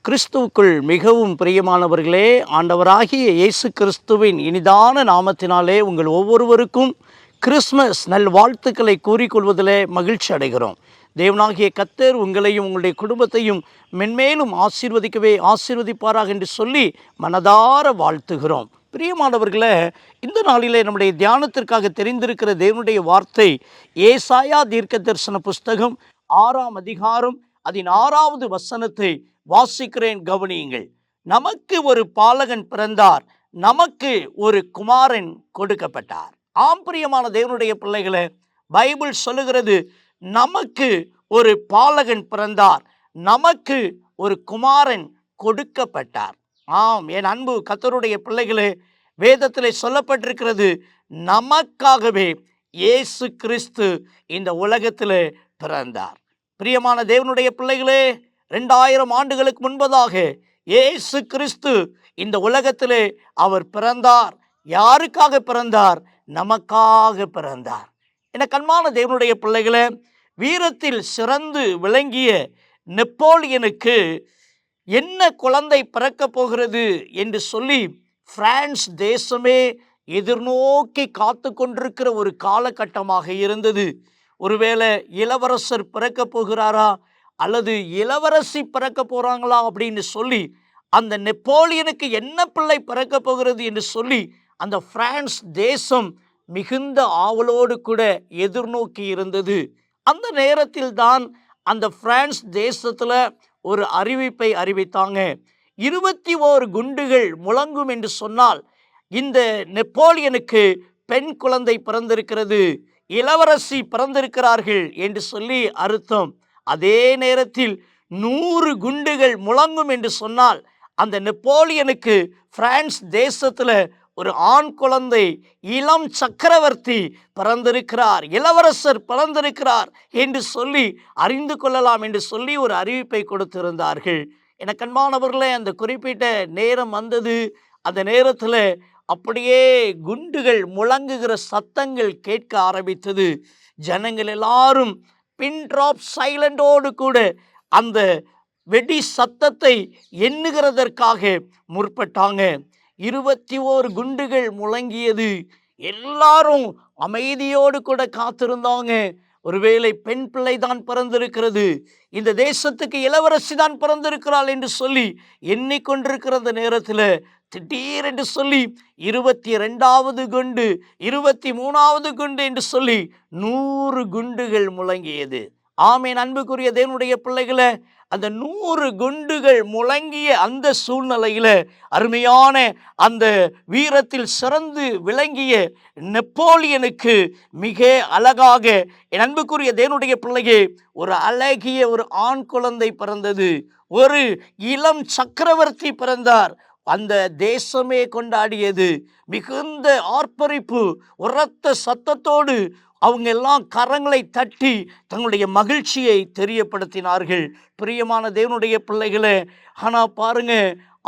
கிறிஸ்துவுக்குள் மிகவும் பிரியமானவர்களே, ஆண்டவராகிய இயேசு கிறிஸ்துவின் இனிதான நாமத்தினாலே உங்கள் ஒவ்வொருவருக்கும் கிறிஸ்மஸ் நல்வாழ்த்துக்களை கூறிக்கொள்வதிலே மகிழ்ச்சி அடைகிறோம். தேவனாகிய கர்த்தர் உங்களையும் உங்களுடைய குடும்பத்தையும் மென்மேலும் ஆசீர்வதிப்பாராக என்று சொல்லி மனதார வாழ்த்துகிறோம். பிரியமானவர்களே, இந்த நாளிலே நம்முடைய தியானத்திற்காக தெரிந்திருக்கிற தேவனுடைய வார்த்தை ஏசாயா தீர்க்க தரிசன புஸ்தகம் 6ஆம் அதிகாரம் அதன் 6வது வசனத்தை வாசிக்கிறேன், கவனியுங்கள். நமக்கு ஒரு பாலகன் பிறந்தார், நமக்கு ஒரு குமாரன் கொடுக்கப்பட்டார். ஆம், பிரியமான தேவனுடைய பிள்ளைகளே, பைபிள் சொல்லுகிறது நமக்கு ஒரு பாலகன் பிறந்தார், நமக்கு ஒரு குமாரன் கொடுக்கப்பட்டார். ஆம், என் அன்பு கர்த்தருடைய பிள்ளைகளே, வேதத்திலே சொல்லப்பட்டிருக்கிறது நமக்காகவே இயேசு கிறிஸ்து இந்த உலகத்திலே பிறந்தார். பிரியமான தேவனுடைய பிள்ளைகளே, 2000 ஆண்டுகளுக்கு முன்பதாக இயேசு கிறிஸ்து இந்த உலகத்திலே அவர் பிறந்தார். யாருக்காக பிறந்தார்? நமக்காக பிறந்தார். என கண்மான தேவனுடைய பிள்ளைகளே, வீரத்தில் சிறந்து விளங்கிய நெப்போலியனுக்கு என்ன குழந்தை பிறக்கப் போகிறது என்று சொல்லி பிரான்ஸ் தேசமே எதிர்நோக்கி காத்து கொண்டிருக்கிற ஒரு காலகட்டமாக இருந்தது. ஒருவேளை இளவரசர் பிறக்க போகிறாரா அல்லது இளவரசி பிறக்க போகிறாங்களா அப்படின்னு சொல்லி அந்த நெப்போலியனுக்கு என்ன பிள்ளை பிறக்க போகிறது என்று சொல்லி அந்த பிரான்ஸ் தேசம் மிகுந்த ஆவலோடு கூட எதிர்நோக்கி இருந்தது. அந்த நேரத்தில் தான் அந்த பிரான்ஸ் தேசத்தில் ஒரு அறிவிப்பை அறிவித்தாங்க. 21 குண்டுகள் முழங்கும் என்று சொன்னால் இந்த நெப்போலியனுக்கு பெண் குழந்தை பிறந்திருக்கிறது, இளவரசி பிறந்திருக்கிறார்கள் என்று சொல்லி அர்த்தம். அதே நேரத்தில் 100 குண்டுகள் முழங்கும் என்று சொன்னால் அந்த நெப்போலியனுக்கு பிரான்ஸ் தேசத்தில் ஒரு ஆண் குழந்தை, இளம் சக்கரவர்த்தி பிறந்திருக்கிறார், இளவரசர் பிறந்திருக்கிறார் என்று சொல்லி அறிந்து கொள்ளலாம் என்று சொல்லி ஒரு அறிவிப்பை கொடுத்திருந்தார்கள். எனக்கு அன்பானவர்களே, அந்த குறிப்பிட்ட நேரம் வந்தது. அந்த நேரத்தில் அப்படியே குண்டுகள் முழங்குகிற சத்தங்கள் கேட்க ஆரம்பித்தது. ஜனங்கள் எல்லாரும் பின் டிராப் சைலண்டோடு கூட அந்த வெடி சத்தத்தை எண்ணுகிறதற்காக முற்பட்டாங்க. 21 குண்டுகள் முழங்கியது. எல்லாரும் அமைதியோடு கூட காத்திருந்தாங்க. ஒருவேளை பெண் பிள்ளை தான் பிறந்திருக்கிறது, இந்த தேசத்துக்கு இளவரசி தான் பிறந்திருக்கிறாள் என்று சொல்லி எண்ணிக்கொண்டிருக்கிற நேரத்தில் திடீரென்று சொல்லி 22வது குண்டு, 23வது குண்டு என்று சொல்லி 100 குண்டுகள் முழங்கியது. ஆமேன். அன்புக்குரிய தேவனுடைய பிள்ளைகளை, அந்த 100 குண்டுகள் முழங்கிய அந்த சூழ்நிலையில் அருமையான அந்த வீரத்தில் சிறந்து விளங்கிய நெப்போலியனுக்கு மிக அழகாக, என் அன்புக்குரிய தேவனுடைய பிள்ளையே, ஒரு அழகிய ஒரு ஆண் குழந்தை பிறந்தது, ஒரு இளம் சக்கரவர்த்தி பிறந்தார். அந்த தேசமே கொண்டாடியது. மிகுந்த ஆர்ப்பரிப்பு, உரத்த சத்தத்தோடு அவங்க எல்லாம் கரங்களை தட்டி தங்களுடைய மகிழ்ச்சியை தெரியப்படுத்தினார்கள். பிரியமான தேவனுடைய பிள்ளைகளே, ஆனால் பாருங்க,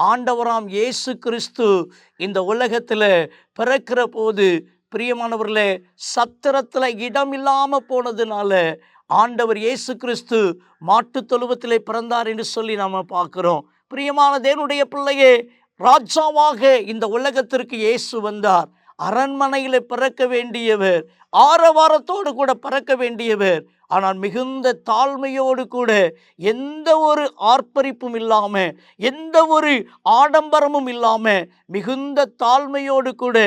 ஆண்டவராம் இயேசு கிறிஸ்து இந்த உலகத்தில் பிறக்கிற போது பிரியமானவர்களே, சத்திரத்தில் இடம் இல்லாமல் போனதுனால ஆண்டவர் இயேசு கிறிஸ்து மாட்டுத் தொழுவத்திலே பிறந்தார் என்று சொல்லி நாம் பார்க்கிறோம். பிரியமான தேவனுடைய பிள்ளையே, ராஜாவாக இந்த உலகத்திற்கு இயேசு வந்தார். அரண்மனையில் பிறக்க வேண்டியவர், ஆரவாரத்தோடு கூட பிறக்க வேண்டியவர். ஆனால் மிகுந்த தாழ்மையோடு கூட, எந்த ஒரு ஆர்ப்பரிப்பும் இல்லாமல், எந்த ஒரு ஆடம்பரமும் இல்லாமல், மிகுந்த தாழ்மையோடு கூட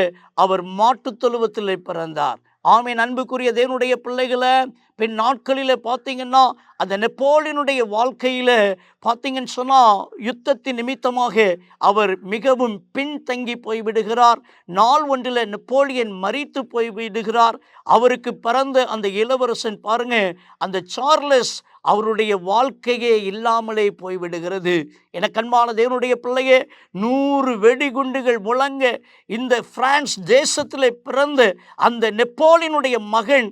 அவர் மாட்டுத் தொழுவத்தில் பிறந்தார். ஆமேன். அன்புக்குரிய தேவனுடைய பிள்ளைகளை, பின் நாட்களில் பார்த்தீங்கன்னா அந்த நெப்போலியனுடைய வாழ்க்கையில் பார்த்தீங்கன்னு சொன்னால் யுத்தத்தின் நிமித்தமாக அவர் மிகவும் பின்தங்கி போய்விடுகிறார். நாள் ஒன்றில் நெப்போலியன் மரித்து போய்விடுகிறார். அவருக்கு பிறந்த அந்த இளவரசன் பாருங்க, அந்த சார்லஸ், அவருடைய வாழ்க்கையே இல்லாமலே போய்விடுகிறது. என கண்பான தேவனுடைய பிள்ளையே, 100 வெடிகுண்டுகள் முழங்க இந்த பிரான்ஸ் தேசத்தில் பிறந்த அந்த நெப்போலியனுடைய மகன்,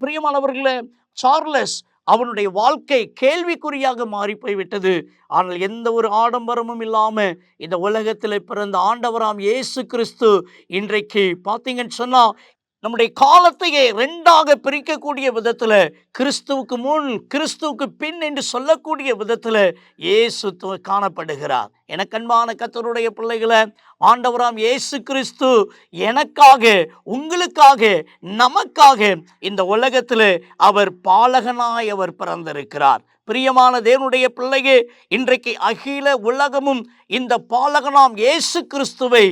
பிரியமானவர்களே, சார்லஸ், அவனுடைய வாழ்க்கை கேள்விக்குறியாக மாறி போய்விட்டது. ஆனால் எந்த ஒரு ஆடம்பரமும் இல்லாமல் இந்த உலகத்தில் பிறந்த ஆண்டவராம் இயேசு கிறிஸ்து இன்றைக்கு பார்த்தீங்கன்னு சொன்னால் நம்முடைய காலத்தையே 2ஆக பிரிக்கக்கூடிய விதத்தில், கிறிஸ்துவுக்கு முன் கிறிஸ்துவுக்கு பின் என்று சொல்லக்கூடிய விதத்தில் இயேசு காணப்படுகிறார். எனக்கன்பான கர்த்தருடைய பிள்ளைகளை, ஆண்டவராம் இயேசு கிறிஸ்து எனக்காக, உங்களுக்காக, நமக்காக இந்த உலகத்தில் அவர் பாலகனாய் அவர் பிறந்திருக்கிறார். பிரியமான தேவனுடைய பிள்ளையே, இன்றைக்கு அகில உலகமும் இந்த பாலகனாம் இயேசு கிறிஸ்துவை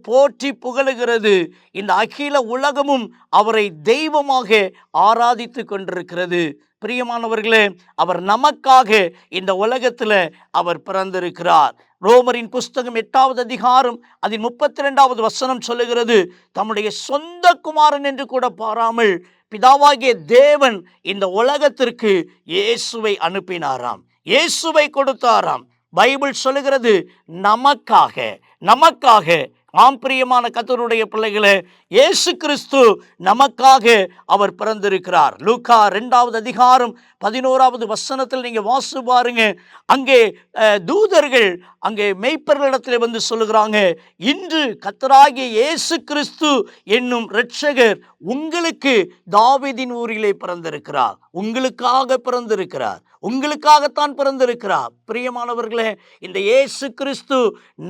போற்றி புகழுகிறது. இந்த அகில உலகமும் அவரை தெய்வமாக ஆராதித்து கொண்டிருக்கிறது. பிரியமானவர்களே, அவர் நமக்காக இந்த உலகத்தில் அவர் பிறந்திருக்கிறார். ரோமரின் புஸ்தகம் 8வது அதிகாரம் அதில் 32வது வசனம் சொல்லுகிறது, தம்முடைய சொந்த குமாரன் என்று கூட பாராமல் பிதாவாகிய தேவன் இந்த உலகத்திற்கு இயேசுவை அனுப்பினாராம், இயேசுவை கொடுத்தாராம். பைபிள் சொல்லுகிறது நமக்காக, நமக்காக. ஆம் பிரியமான கர்த்தருடைய பிள்ளைகளே, இயேசு கிறிஸ்து நமக்காக அவர் பிறந்திருக்கிறார். லூக்கா 2வது அதிகாரம் 11வது வசனத்தில் நீங்கள் வாசி பாருங்க. அங்கே தூதர்கள் அங்கே மேய்ப்பர்களிடத்தில் வந்து சொல்லுகிறாங்க, இன்று கர்த்தராகிய இயேசு கிறிஸ்து என்னும் இரட்சகர் உங்களுக்கு தாவீதின் ஊரிலே பிறந்திருக்கிறார், உங்களுக்காக பிறந்திருக்கிறார், உங்களுக்காகத்தான் பிறந்திருக்கிறார். பிரியமானவர்களே, இந்த இயேசு கிறிஸ்து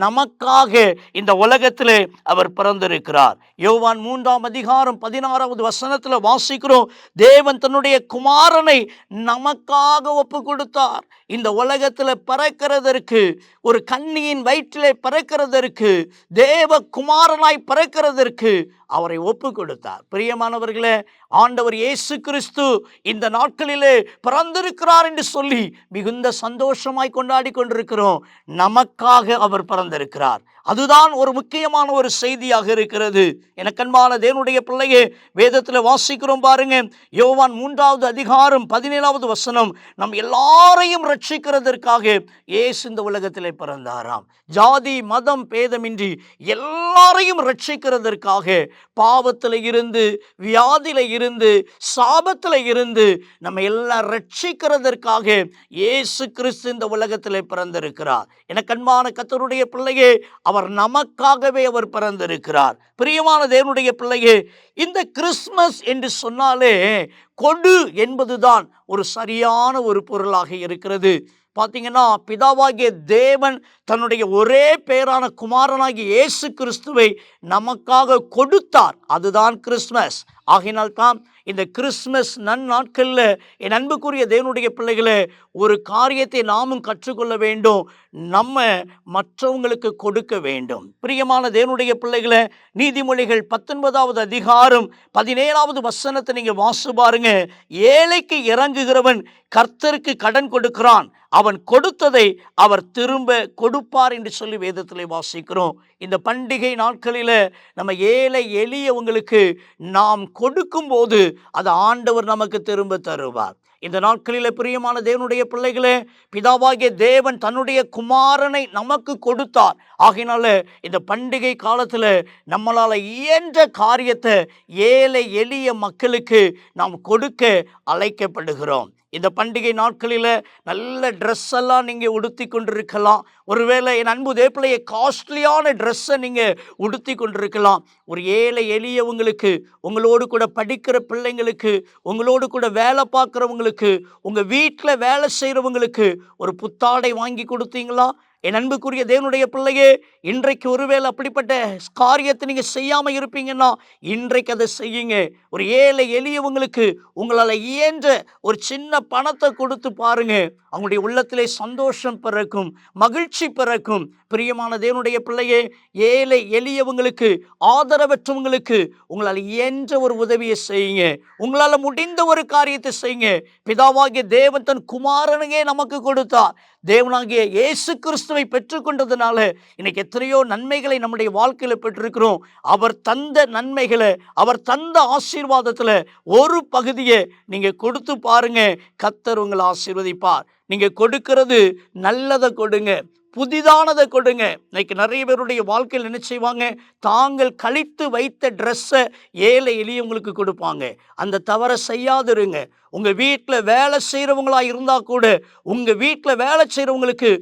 நமக்காக இந்த உலகத்திலே அவர் பிறந்திருக்கிறார். யோவான் 3ஆம் அதிகாரம் 16வது வசனத்தில் வாசிக்கிறோம், தேவன் தன்னுடைய குமாரனை நமக்காக ஒப்பு கொடுத்தார். இந்த உலகத்தில் பிறக்கிறதற்கு, ஒரு கன்னியின் வயிற்றிலே பிறக்கிறதற்கு, தேவ குமாரனாய் பிறக்கிறதற்கு அவரை ஒப்பு கொடுத்தார். பிரியமானவர்களே, ஆண்டவர் இயேசு கிறிஸ்து இந்த நாட்களிலே பிறந்திருக்கிறார் என்று சொல்லி மிகுந்த சந்தோஷமாய் கொண்டாடி கொண்டிருக்கிறோம். நமக்காக அவர் பிறந்திருக்கிறார். அதுதான் ஒரு முக்கியமான ஒரு செய்தியாக இருக்கிறது. எனக்கு அன்பான தேவனுடைய பிள்ளையே, வேதத்தில் வாசிக்கிறோம் பாருங்க, யோவான் 3வது அதிகாரம் 17வது வசனம், நம் எல்லாரையும் ரட்சிக்கிறதற்காக இயேசு இந்த உலகத்திலே பிறந்தாராம். ஜாதி மதம் பேதமின்றி எல்லாரையும் ரட்சிக்கிறதற்காக, பாவத்தில் இருந்து, வியாதியில இருந்து, சாபத்தில் இருந்து நம்ம எல்லாம் ரட்சிக்கிறதற்காக இயேசு கிறிஸ்து இந்த உலகத்திலே பிறந்திருக்கிறார். எனக்கு அன்பான கர்த்தருடைய பிள்ளையே, அவர் நமக்காகவே அவர் பிறந்திருக்கிறார். பிரியமான தேவனுடைய பிள்ளையே, இந்த கிறிஸ்மஸ் என்று சொன்னாலே கொடு என்பதுதான் ஒரு சரியான ஒரு பொருளாக இருக்கிறது. பார்த்தீங்கன்னா, பிதாவாகிய தேவன் தன்னுடைய ஒரே பேரான குமாரனாகிய இயேசு கிறிஸ்துவை நமக்காக கொடுத்தார். அதுதான் கிறிஸ்மஸ். ஆகினால்தான் இந்த கிறிஸ்மஸ் நன்னாட்களில் என் அன்புக்குரிய தேவனுடைய பிள்ளைகளே, ஒரு காரியத்தை நாமும் கற்றுக்கொள்ள வேண்டும். நம்ம மற்றவங்களுக்கு கொடுக்க வேண்டும். பிரியமான தேவனுடைய பிள்ளைகளே, நீதிமொழிகள் 19வது அதிகாரம் 17வது வசனத்தை நீங்க வாசி பாருங்க. ஏழைக்கு இறங்குகிறவன் கர்த்தருக்கு கடன் கொடுக்கிறான், அவன் கொடுத்ததை அவர் திரும்ப கொடுப்பார் என்று சொல்லி வேதத்திலே வாசிக்கிறோம். இந்த பண்டிகை நாட்களில் நம்ம ஏழை எளியவங்களுக்கு நாம் கொடுக்கும் போது அது ஆண்டவர் நமக்கு திரும்ப தருவார். இந்த நாட்களில் பிரியமான தேவனுடைய பிள்ளைகளே, பிதாவாகிய தேவன் தன்னுடைய குமாரனை நமக்கு கொடுத்தார். ஆகையினால இந்த பண்டிகை காலத்தில் நம்மளால் இயன்ற காரியத்தை ஏழை எளிய மக்களுக்கு நாம் கொடுக்க அழைக்கப்படுகிறோம். இந்த பண்டிகை நாட்களில் நல்ல ட்ரெஸ் எல்லாம் நீங்கள் உடுத்தி கொண்டிருக்கலாம். ஒருவேளை என் அன்பு தேவப்பிள்ளையை காஸ்ட்லியான ட்ரெஸ்ஸை நீங்கள் உடுத்தி கொண்டிருக்கலாம். ஒரு ஏழை எளியவங்களுக்கு, உங்களோடு கூட படிக்கிற பிள்ளைங்களுக்கு, உங்களோடு கூட வேலை பார்க்குறவங்களுக்கு, உங்கள் வீட்டில் வேலை செய்கிறவங்களுக்கு ஒரு புத்தாடை வாங்கி கொடுத்தீங்களா? என் அன்புக்குரிய தேவனுடைய பிள்ளையே, இன்றைக்கு ஒருவேளை அப்படிப்பட்ட காரியத்தை நீங்கள் செய்யாமல் இருப்பீங்கன்னா இன்றைக்கு அதை செய்யுங்க. ஒரு ஏழை எளியவங்களுக்கு உங்களால் இயன்ற ஒரு சின்ன பணத்தை கொடுத்து பாருங்க. அவங்களுடைய உள்ளத்திலே சந்தோஷம் பிறக்கும், மகிழ்ச்சி பிறக்கும். பிரியமான தேவனுடைய பிள்ளையே, ஏழை எளியவங்களுக்கு, ஆதரவற்றவங்களுக்கு உங்களால் இயன்ற ஒரு உதவியை செய்யுங்க. உங்களால் முடிந்த ஒரு காரியத்தை செய்யுங்க. பிதாவாகிய தேவன் தன் குமாரனையே நமக்கு கொடுத்தார். தேவனாகிய இயேசு கிறிஸ்துவை பெற்றுக்கொண்டதுனால இன்னைக்கு எத்தனையோ நன்மைகளை நம்முடைய வாழ்க்கையில் பெற்றிருக்கிறோம். அவர் தந்த நன்மைகளை, அவர் தந்த ஆசீர்வாதத்தில் ஒரு பகுதியை நீங்கள் கொடுத்து பாருங்க, கர்த்தர் உங்களை ஆசீர்வதிப்பார். நீங்கள் கொடுக்கிறது நல்லதை கொடுங்க, புதிதானதை கொடுங்க. இன்னைக்கு நிறைய பேருடைய வாழ்க்கையில் என்ன செய்வாங்க, தாங்கள் கழித்து வைத்த ட்ரெஸ்ஸை ஏழை எளியவங்களுக்கு கொடுப்பாங்க. அந்த தவறை செய்யாதிருங்க. உங்கள் வீட்டில் வேலை செய்கிறவங்களா இருந்தால் கூட உங்கள் வீட்டில் வேலை செய்கிறவங்களுக்கு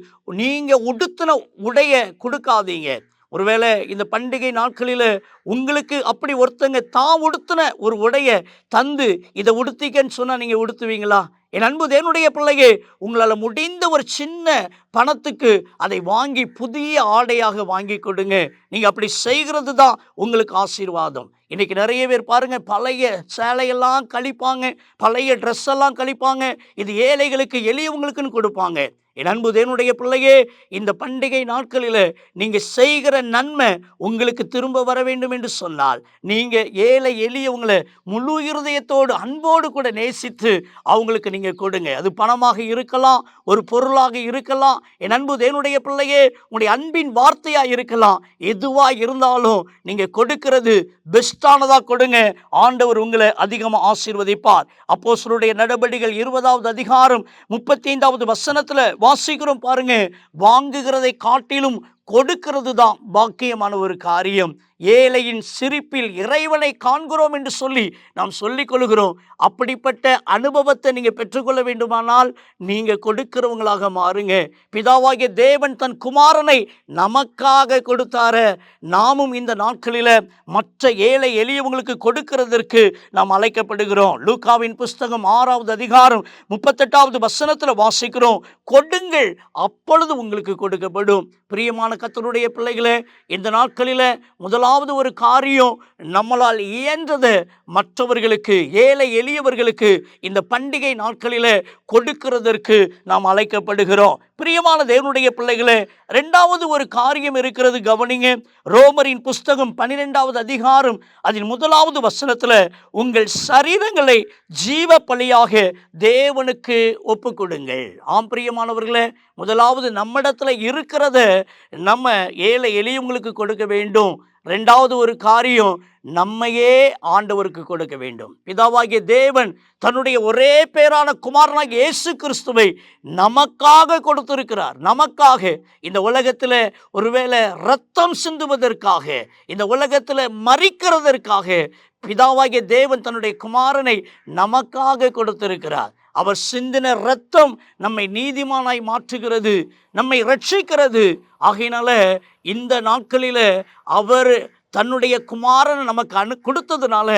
நீங்கள் உடுத்தின உடைய கொடுக்காதீங்க. ஒருவேளை இந்த பண்டிகை நாட்களில் உங்களுக்கு அப்படி ஒருத்தங்க தான் உடுத்தின ஒரு உடையை தந்து இதை உடுத்திக்கன்னு சொன்னால் நீங்கள் உடுத்துவீங்களா? என் அன்பு தேவனுடைய பிள்ளையே, உங்களால் முடிந்த ஒரு சின்ன பணத்துக்கு அதை வாங்கி புதிய ஆடையாக வாங்கி கொடுங்க. நீங்கள் அப்படி செய்கிறது தான் உங்களுக்கு ஆசீர்வாதம். இன்றைக்கி நிறைய பேர் பாருங்கள், பழைய சேலையெல்லாம் கழிப்பாங்க, பழைய ட்ரெஸ் எல்லாம் கழிப்பாங்க. இது ஏழைகளுக்கு எளியவங்களுக்குன்னு கொடுப்பாங்க. என் அன்பு தேவனுடைய பிள்ளையே, இந்த பண்டிகை நாட்களில் நீங்கள் செய்கிற நன்மை உங்களுக்கு திரும்ப வர வேண்டும் என்று சொன்னால் நீங்கள் ஏழை எளியவங்களை முழு இருதயத்தோடு அன்போடு கூட நேசித்து அவங்களுக்கு நீங்கள் கொடுங்க. அது பணமாக இருக்கலாம், ஒரு பொருளாக இருக்கலாம். என் அன்பு தேவனுடைய பிள்ளையே, உங்களுடைய அன்பின் வார்த்தையாக இருக்கலாம். எதுவாக இருந்தாலும் நீங்கள் கொடுக்கிறது பெஸ்டானதாக கொடுங்க. ஆண்டவர் உங்களை அதிகமாக ஆசீர்வதிப்பார். அப்போஸ்தலருடைய நடபடிகள் 20வது அதிகாரம் 35வது வசனத்தில் வாசிக்கிறோம் பாருங்க. வாங்குகிறதை காட்டிலும் கொடுக்கிறது தான் பாக்கியமான ஒரு காரியம். ஏழையின் சிரிப்பில் இறைவனை காண்கிறோம் என்று சொல்லி நாம் சொல்லிக் கொள்கிறோம். அப்படிப்பட்ட அனுபவத்தை நீங்கள் பெற்றுக்கொள்ள வேண்டுமானால் நீங்கள் கொடுக்கிறவங்களாக மாறுங்க. பிதாவாகிய தேவன் தன் குமாரனை நமக்காக கொடுத்தார, நாமும் இந்த நாட்களில் மற்ற ஏழை எளியவங்களுக்கு கொடுக்கிறதற்கு நாம் அழைக்கப்படுகிறோம். லூக்காவின் புஸ்தகம் 6வது அதிகாரம் 38வது வசனத்தில் வாசிக்கிறோம், கொடுங்கள் அப்பொழுது உங்களுக்கு கொடுக்கப்படும். பிரியமான கர்த்தருடைய பிள்ளைகளே, இந்த நாட்களில் முதலாவது ஒரு காரியம், நம்மளால் இயன்றதை மற்றவர்களுக்கு, ஏழை எளியவர்களுக்கு இந்த பண்டிகை நாட்களில் கொடுக்கிறதற்கு நாம் அழைக்கப்படுகிறோம். பிரியமான தேவனுடைய பிள்ளைகளே, இரண்டாவது ஒரு காரியம் இருக்கிறது, கவனிங்க. ரோமரின் புஸ்தகம் 12வது அதிகாரம் அதில் 1வது வசனத்தில், உங்கள் சரீரங்களை ஜீவ பலியாக தேவனுக்கு ஒப்பு கொடுங்கள். ஆம் பிரியமானவர்களே, முதலாவது நம்மிடத்துல இருக்கிறத நம்ம ஏழை எளியவங்களுக்கு கொடுக்க வேண்டும். இரண்டாவது ஒரு காரியம், நம்மையே ஆண்டவருக்கு கொடுக்க வேண்டும். பிதாவாகிய தேவன் தன்னுடைய ஒரே பேரான குமாரனாகிய இயேசு கிறிஸ்துவை நமக்காக கொடுத்திருக்கிறார். நமக்காக இந்த உலகத்தில் ஒருவேளை ரத்தம் சிந்துவதற்காக, இந்த உலகத்தில் மரிக்கிறதற்காக பிதாவாகிய தேவன் தன்னுடைய குமாரனை நமக்காக கொடுத்திருக்கிறார். அவர் சிந்தின இரத்தம் நம்மை நீதிமானாய் மாற்றுகிறது, நம்மை ரட்சிக்கிறது. ஆகையினால இந்த நாட்களில் அவர் தன்னுடைய குமாரனை நமக்கு கொடுத்ததுனால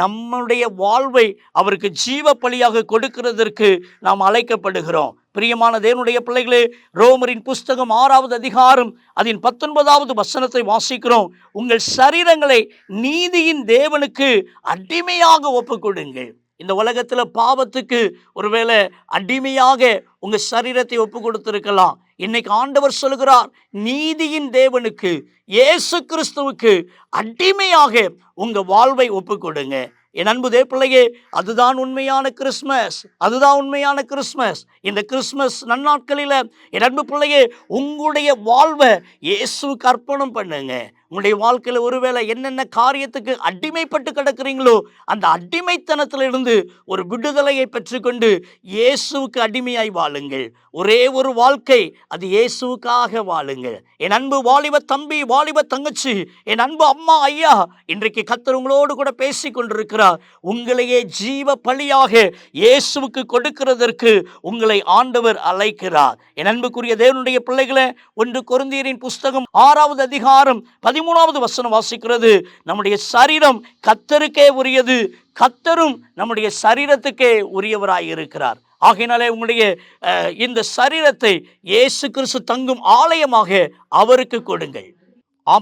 நம்முடைய வாழ்வை அவருக்கு ஜீவ பலியாக கொடுக்கிறதற்கு நாம் அழைக்கப்படுகிறோம். பிரியமான தேவனுடைய பிள்ளைகளே, ரோமரின் புஸ்தகம் 6வது அதிகாரம் அதன் 19வது வசனத்தை வாசிக்கிறோம். உங்கள் சரீரங்களை நீதியின் தேவனுக்கு அடிமையாக ஒப்பு கொடுங்கள். இந்த உலகத்தில் பாவத்துக்கு ஒருவேளை அடிமையாக உங்க சரீரத்தை ஒப்பு கொடுத்திருக்கலாம். இன்னைக்கு ஆண்டவர் சொல்கிறார், நீதியின் தேவனுக்கு, இயேசு கிறிஸ்துவுக்கு அடிமையாக உங்க வாழ்வை ஒப்பு கொடுங்க. என் அன்பு தேவ பிள்ளையே, அதுதான் உண்மையான கிறிஸ்மஸ். அதுதான் உண்மையான கிறிஸ்மஸ். இந்த கிறிஸ்மஸ் நன்னாட்களில் என் அன்பு பிள்ளையே, உங்களுடைய வாழ்வை இயேசுவுக்கு அர்ப்பணம் பண்ணுங்க. உங்களுடைய வாழ்க்கையில் ஒருவேளை என்னென்ன காரியத்துக்கு அடிமைப்பட்டு கிடக்கிறீங்களோ அந்த அடிமைத்தனத்திலிருந்து ஒரு விடுதலையை பெற்றுக்கொண்டு இயேசுவுக்கு அடிமையாய் வாழுங்கள். ஒரே ஒரு வாழ்க்கை, அது இயேசுவுக்காக வாழுங்கள். என் அன்பு வாலிப தம்பி, வாலிப தங்கச்சி, என் அன்பு அம்மா, ஐயா, இன்றைக்கு கர்த்தர் உங்களோடு கூட பேசி கொண்டிருக்கிறார். உங்களையே ஜீவ பலியாக இயேசுவுக்கு கொடுக்கிறதற்கு உங்களை ஆண்டவர் அழைக்கிறார். என் அன்புக்குரிய தேவனுடைய பிள்ளைகளே, 1 கொரிந்தியரின் புஸ்தகம் 6வது அதிகாரம் 13வது வசனம் வாசிக்கிறது, நம்முடைய சரீரம் கர்த்தருக்கே உரியது, கர்த்தரும் நம்முடைய சரீரத்துக்கே உரியவராய் இருக்கிறார். ஆகையினாலே உங்களுடைய இந்த சரீரத்தை இயேசு கிறிஸ்து தங்கும் ஆலயமாக அவருக்கு கொடுங்கள்.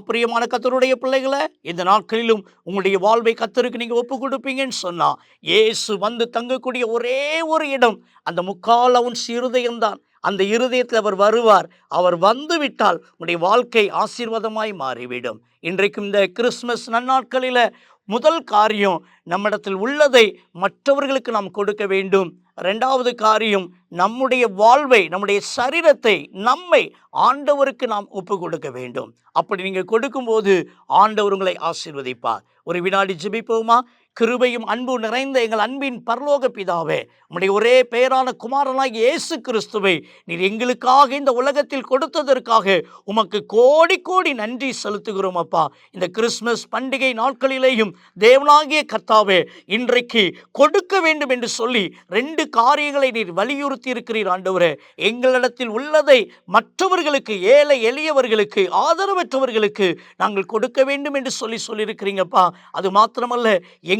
பிரியமான கர்த்தருடைய பிள்ளைகளை, இந்த நாட்களிலும் உங்களுடைய வாழ்வை கர்த்தருக்கு நீங்க ஒப்பு கொடுப்பீங்கன்னு சொன்னா, இயேசு வந்து தங்கக்கூடிய ஒரே ஒரு இடம் அந்த முக்கால் அவுன்ஸ் இருதயம்தான். அந்த இருதயத்தில் அவர் வருவார். அவர் வந்து விட்டால் உங்களுடைய வாழ்க்கை ஆசீர்வாதமாய் மாறிவிடும். இன்றைக்கும் இந்த கிறிஸ்மஸ் நன்னாட்களில் முதல் காரியம், நம்மிடத்தில் உள்ளதை மற்றவர்களுக்கு நாம் கொடுக்க வேண்டும். இரண்டாவது காரியம், நம்முடைய வாழ்வை, நம்முடைய சரீரத்தை, நம்மை ஆண்டவருக்கு நாம் ஒப்பு கொடுக்க வேண்டும். அப்படி நீங்கள் கொடுக்கும்போது ஆண்டவர் உங்களை ஆசீர்வதிப்பார். ஒரு வினாடி ஜெபிப்போமா? கிருபையும் அன்பு நிறைந்த எங்கள் அன்பின் பரலோக பிதாவே, உம்முடைய ஒரே பெயரான குமாரனாகிய இயேசு கிறிஸ்துவை நீர் எங்களுக்காக இந்த உலகத்தில் கொடுத்ததற்காக உமக்கு கோடி கோடி நன்றி செலுத்துகிறோம் அப்பா. இந்த கிறிஸ்மஸ் பண்டிகை நாட்களிலேயும் தேவனாகிய கர்த்தாவே, இன்றைக்கு கொடுக்க வேண்டும் என்று சொல்லி 2 காரியங்களை நீர் வலியுறுத்தி இருக்கிறீர் ஆண்டவரே. எங்களிடத்தில் உள்ளதை மற்றவர்களுக்கு, ஏழை எளியவர்களுக்கு, ஆதரவற்றவர்களுக்கு நாங்கள் கொடுக்க வேண்டும் என்று சொல்லியிருக்கிறீங்கப்பா. அது மாத்திரமல்ல,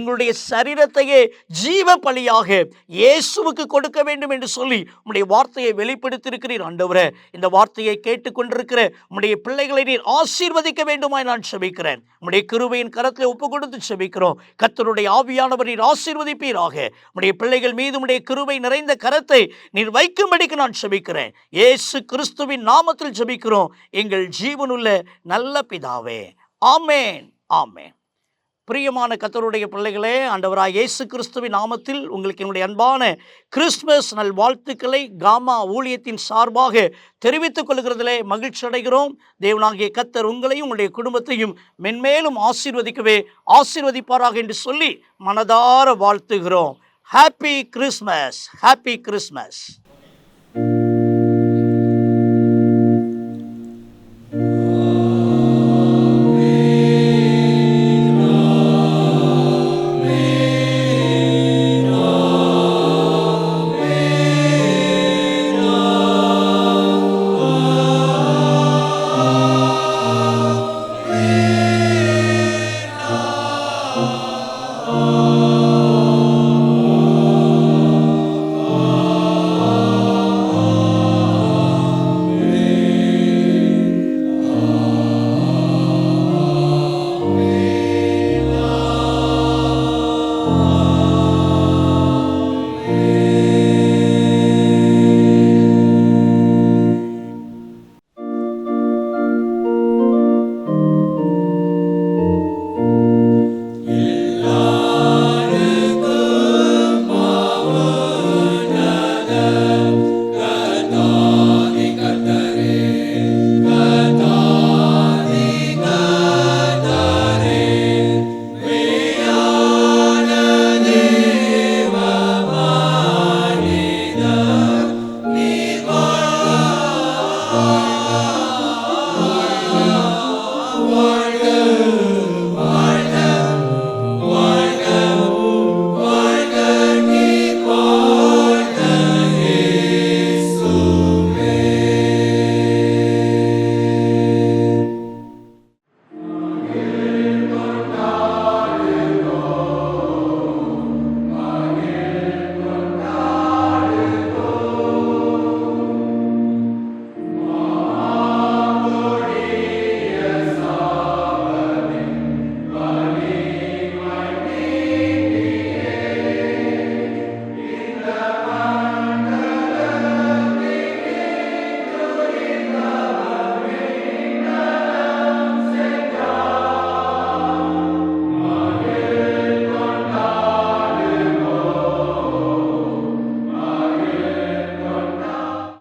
எங்களுடைய சரீரத்தையே ஜீவ பலியாக இயேசுவுக்கு கொடுக்க வேண்டும் என்று சொல்லி உம்முடைய வார்த்தையை வெளிப்படுத்தியிருக்கிறீர் ஆண்டவரே. இந்த வார்த்தையை கேட்டுக்கொண்டிருக்கிற உம்முடைய பிள்ளைகளை நீர் ஆசீர்வதிக்க வேண்டுமாய் நான் செபிக்கிறேன். உம்முடைய கிருபையின் கரத்தில் ஒப்பு கொடுத்து செபிக்கிறோம். கர்த்தருடைய ஆவியானவர் நீர் ஆசீர்வதிப்பீராக. உம்முடைய பிள்ளைகள் மீது உம்முடைய கிருபை நிறைந்த கரத்தை நீர் வைக்கும்படிக்கு நான் செபிக்கிறேன். இயேசு கிறிஸ்துவின் நாமத்தில் செபிக்கிறோம் எங்கள் ஜீவனுள்ள நல்ல பிதாவே. ஆமென், ஆமென். பிரியமான கர்த்தருடைய பிள்ளைகளே, ஆண்டவராகிய இயேசு கிறிஸ்துவின் நாமத்தில் உங்களுக்கு என்னுடைய அன்பான கிறிஸ்மஸ் நல் வாழ்த்துக்களை காமா ஊழியத்தின் சார்பாக தெரிவித்துக் கொள்கிறதிலே மகிழ்ச்சி அடைகிறோம். தேவனாகிய கர்த்தர் உங்களையும் உங்களுடைய குடும்பத்தையும் மென்மேலும் ஆசீர்வதிப்பாராக என்று சொல்லி மனதார வாழ்த்துகிறோம். Happy Christmas, happy Christmas.